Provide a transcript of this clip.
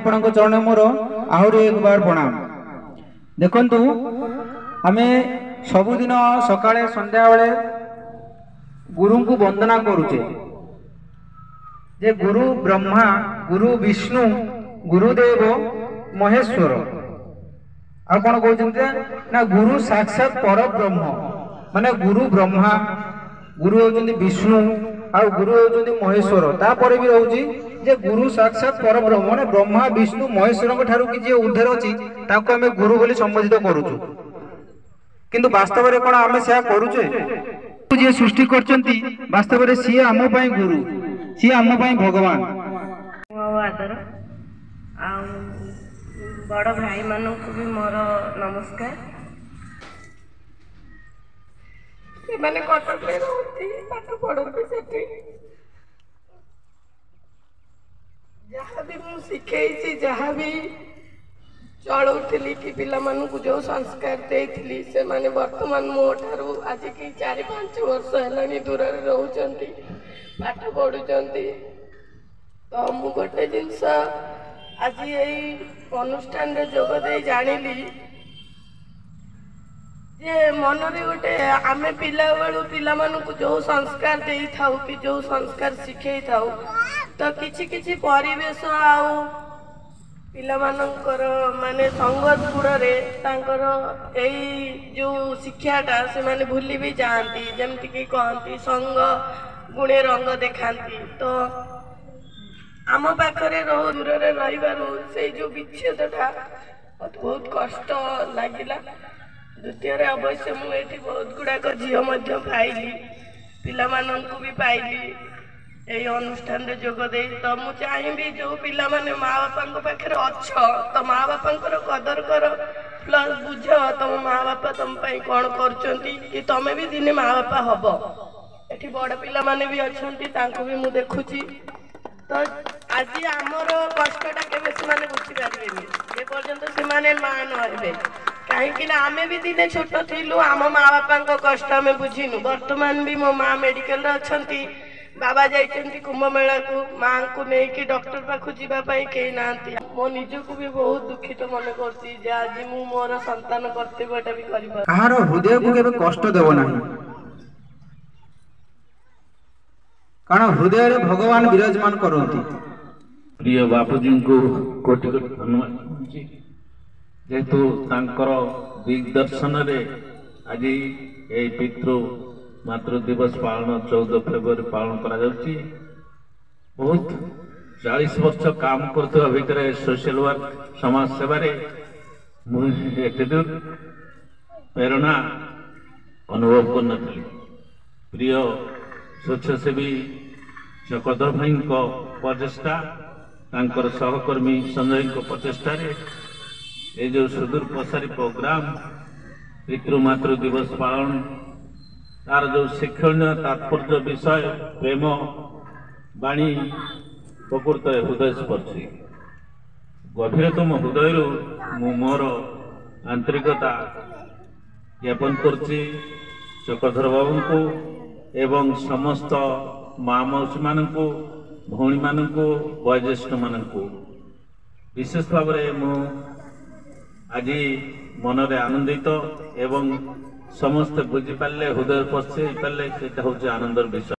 आपण चरण मोर आहरी एक बार प्रणाम। देखंतु आमे सबुदिन सकाळे संध्या बेले गुरु को वंदना करूचे। जे गुरु ब्रह्मा, गुरु विष्णु, गुरुदेव महेश्वर। आ कौन कहते ना गुरु साक्षात पर ब्रह्म, माने गुरु ब्रह्मा, गुरु होचंदी विष्णु आ गुरु होचंदी महेश्वर। तापर भी रहउची जे गुरु साक्षात पर ब्रह्म, माने ब्रह्मा विष्णु महेश्वर ठारू कि जे ऊर्ध्वे अछि ताको आमे गुरु बोली संबोधित करूछु। किंतु वास्तव रे कोन आमे सेया करूचे? जे सृष्टि करचंती वास्तव रे सी आम पई गुरु, सी आम पई भगवान। आदर आ बड़ भाई मानू को भी मोर नमस्कार। से माने कटक ले रहती पाठ पढ़ती सेठी जहाँ भी मु शिखेछि, जहाँ भी चलौली कि पिला मानू को जो संस्कार देइथिली से माने वर्तमान मो ठारू आज की 4-5 वर्ष हेलानी दूर रे रहउचंती, पाठ पढ़ुचंती। तो मु गोटे जिनस आज यही अनुष्ठान रे जोग दे जानिली जे मन रे गोटे आमे पिला बेलू पिला मानू को जो संस्कार देई थाउ कि जो संस्कार शिखेई थाउ तो किछि किछि परिवेश आउ पिला मानकर माने संगत गुण रे तांकर एई जो शिक्षाटा से माने भूली भी जाती। जेमति कि कहती संग गुणे रंग देखाती। तो आम पाखरे रहो दूर रे रहिबारु से जो विच्छेदटा बहुत कष्ट लागिला। द्वितीय अवश्य मुझे बहुत गुड़ाक झील पाइली, पिला माननकु भी पाइली यही अनुष्ठान रे जोग दे। तो मु चाहिए जो पिला माने माँ बापा पाखे अच्छ तो माँ बापा कदर कर, प्लस बुझ तुम माँ बापा तुम कौन कर तमें भी दिने माँ बापा हम। ये बड़ पिला माने भी अच्छा भी मु देखुची। तो आज आमर कष्टटा केबे से माने बुझी पारिबेनी जे पर्यंत से माने मां न हेबे। कहीं आमे भी दिने छोट थिलु, आम माँ बापा कष्ट आमे बुझिनु। वर्तमान भी मो माँ मेडिकल रे अछंती, बाबा जाइछंती कुंभ मेला को, मां को नेकी डॉक्टर पाखु जीवा पई केही नांती। मो निजको भी बहुत दुखित मन करती जे आज मु मोर संतान कर्तव्यटा भी करिबा। कहार हृदय को केबे कष्ट देबो नाही, कारण हृदय रे भगवान विराजमान करंती। प्रिय बापूजी को कोटि कोटि धन्यवाद जेहेतु तांकर दिग्दर्शन रे आज ए पितृ मातृ दिवस पालन 14 फेब्रुआरी पालन करा जाउची। बहुत 40 वर्ष काम करते भितर सोशल वर्क समाज सेवा रे एते दूर प्रेरणा अनुभव कर नथली। प्रिय स्वच्छसेवी चक्रधर भाई प्रचेषा तांकर सहकर्मी संजय प्रचेषा ये जो सुदूर प्रसारी प्रोग्राम पितृ मातृ दिवस पालन तार जो शिक्षणीय तात्पर्य विषय प्रेम बाणी प्रकृत हृदय स्पर्शी गभीरतम हृदय मोर आंतरिकता ज्ञापन करछि चक्रधर बाबू को एवं समस्त माँ मौसी मानू भौणी मानू वयोज्येष्ठ मानू विशेष भाव आज मनरे आनंदित एवं समस्त बुझी पारे हृदय पशि पारे से आनंदर विषय।